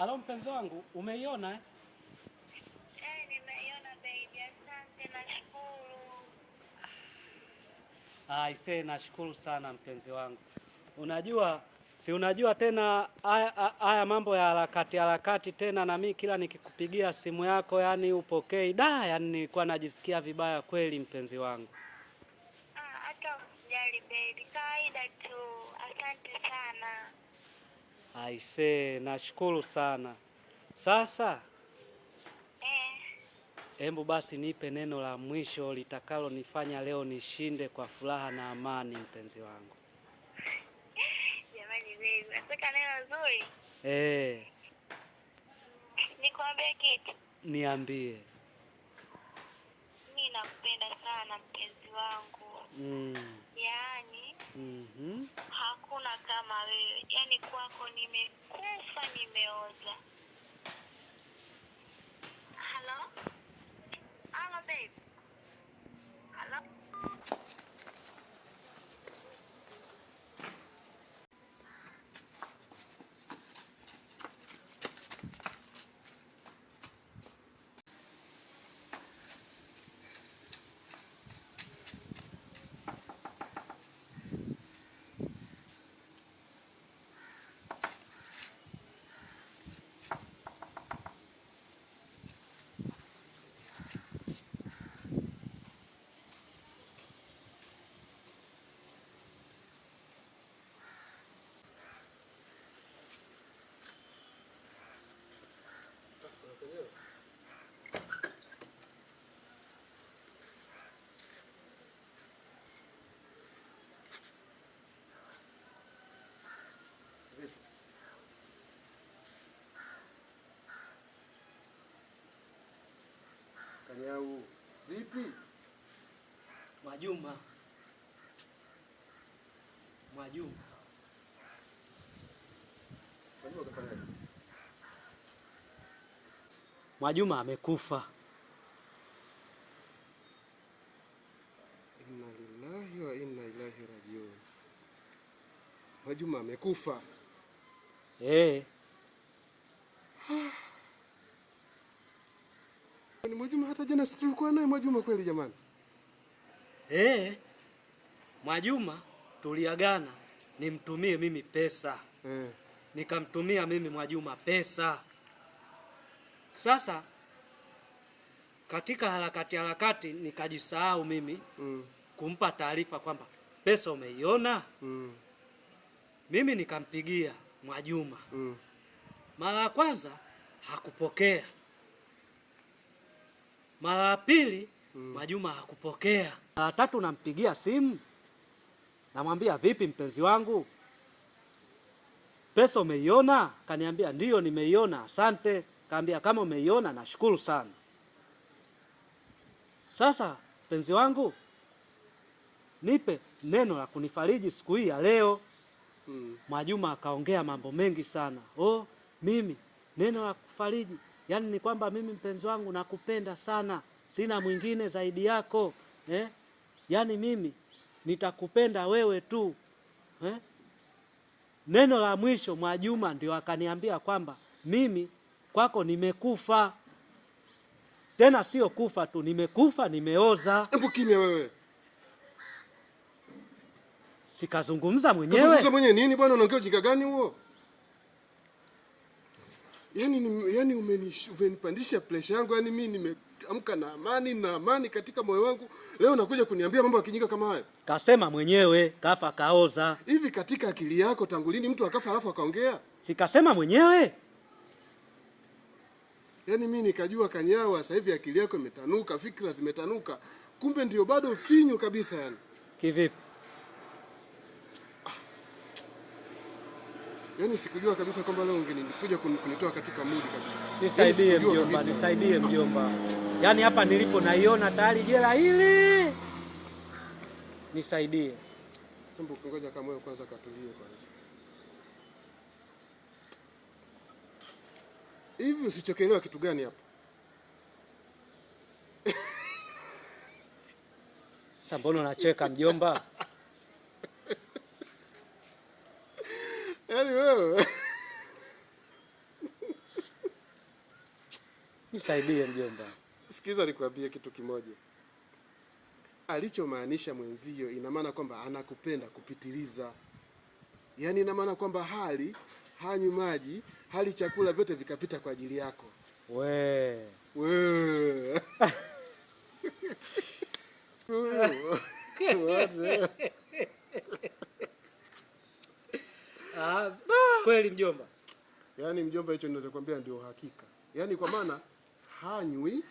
Alo mpenzi wangu, umeiona eh? Nimeiona baby, asante nashukuru. Aisee, nashukuru sana mpenzi wangu. Unajua tena haya mambo ya harakati tena, na mimi kila nikikupigia simu yako yani upokei. Yani nilikuwa najisikia vibaya kweli mpenzi wangu. Hata usijali baby, kawaida tu. Asante sana. Aisee, nashukuru sana. Sasa hebu basi nipe neno la mwisho litakalo nifanya leo nishinde kwa furaha na amani mpenzi wangu. Jamani baby, nataka neno zuri. Nikwambie kitu? Niambie. Mimi nakupenda sana mpenzi wangu. Yaani hakuna kama wewe. Yaani kwako nimekufa nimeoza. Hello? Hello babe. Hello? Kanyau, vipi? Mwajuma. Mwajuma amekufa. Inna lillahi wa inna ilaihi rajiun. Mwajuma amekufa. Ni Mwajuma, hata jana sisi tulikuwa naye Mwajuma kweli jamani? Mwajuma tuliagana nimtumie mimi pesa. Nikamtumia mimi Mwajuma pesa. Sasa katika harakati nikajisahau mimi kumpa taarifa kwamba pesa umeiona. Mimi nikampigia Mwajuma. Mara ya kwanza hakupokea. Mara ya pili Mwajuma hakupokea. Mara tatu nampigia simu. Namwambia vipi mpenzi wangu? Pesa umeiona? Kaniambia ndio nimeiona, asante. Kaambia kama umeiona nashukuru sana. Sasa mpenzi wangu, nipe neno la kunifariji siku hii ya leo. Mwajuma akaongea mambo mengi sana. Mimi neno la kufariji, yani ni kwamba mimi mpenzi wangu nakupenda sana, sina mwingine zaidi yako. Yani mimi nitakupenda wewe tu. Neno la mwisho Mwajuma ndio akaniambia kwamba mimi kwako nimekufa. Tena sio kufa tu, nimekufa nimeoza. Hebu kimya wewe. Sikazungumza mwenyewe. Kazungumza mwenyewe nini bwana, unaongea ujinga gani huo? Yaani umenipandisha pressure yangu, yani mimi nimeamka na amani katika moyo wangu. Leo unakuja kuniambia mambo ya kijinga kama haya. Kasema mwenyewe kafa kaoza. Hivi katika akili yako tangu lini mtu akafa alafu akaongea? Sikasema mwenyewe. Yaani mimi nikajua Kanyawa sasa hivi akili yako imetanuka, fikra zimetanuka. Kumbe ndio bado finyu kabisa yani. Kivipi? Yaani sikujua kabisa kwamba leo ungekuja kunitoa katika mood kabisa. Nisaidie mjomba. Yaani hapa nilipo naiona tayari jela hili. Nisaidie. Hebu ngoja kama wewe kwanza katulie kwanza. Hivi usichokelewa kitu gani hapa? Sasa mbona unacheka mjomba? Yaani wewe Nisaidie mjomba. Sikiza nikwambie kitu kimoja. Alichomaanisha mwenzio ina maana kwamba anakupenda kupitiliza. Yaani ina maana kwamba hanywi maji, hali chakula, vyote vikapita kwa ajili yako. We. Kweli mjomba. Yaani mjomba, hicho ninachokwambia ndio hakika. Yaani kwa maana hanywi,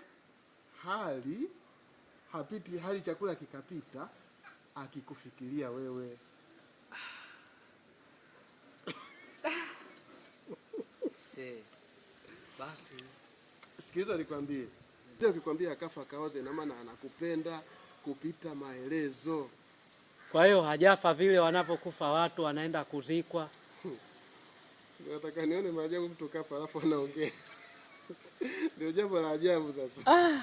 hapiti, hali chakula kikapita, akikufikiria wewe. Basi sikiliza nikwambie. Sio ukikwambia akafa kaoze, ina maana anakupenda kupita maelezo. Kwa hiyo hajafa vile wanapokufa watu wanaenda kuzikwa. Nataka nione maajabu, mtu kafa alafu anaongea. Ndio jambo la ajabu sasa.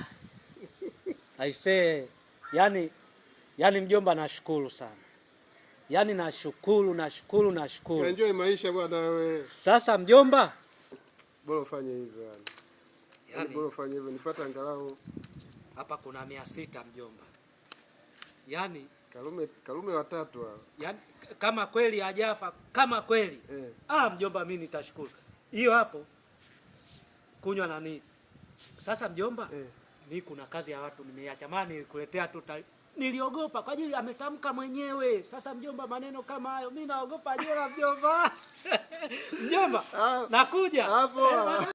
Aisee, yani mjomba, nashukuru sana. Yaani nashukuru. Enjoy maisha bwana wewe. Sasa mjomba, bora ufanye hivyo yani. Yaani bora ufanye hivyo nipate angalau hapa kuna 600 mjomba. Yaani Kalume watatu hao. Yaani kama kweli hajafa, kama kweli. Mjomba, mimi nitashukuru. Hiyo hapo kunywa nani? Sasa mjomba, mimi kuna kazi ya watu nimeiacha, maana nilikuletea tu niliogopa kwa ajili ametamka mwenyewe. Sasa mjomba, maneno kama hayo mimi naogopa jela mjomba. Mjomba, nakuja. Hapo.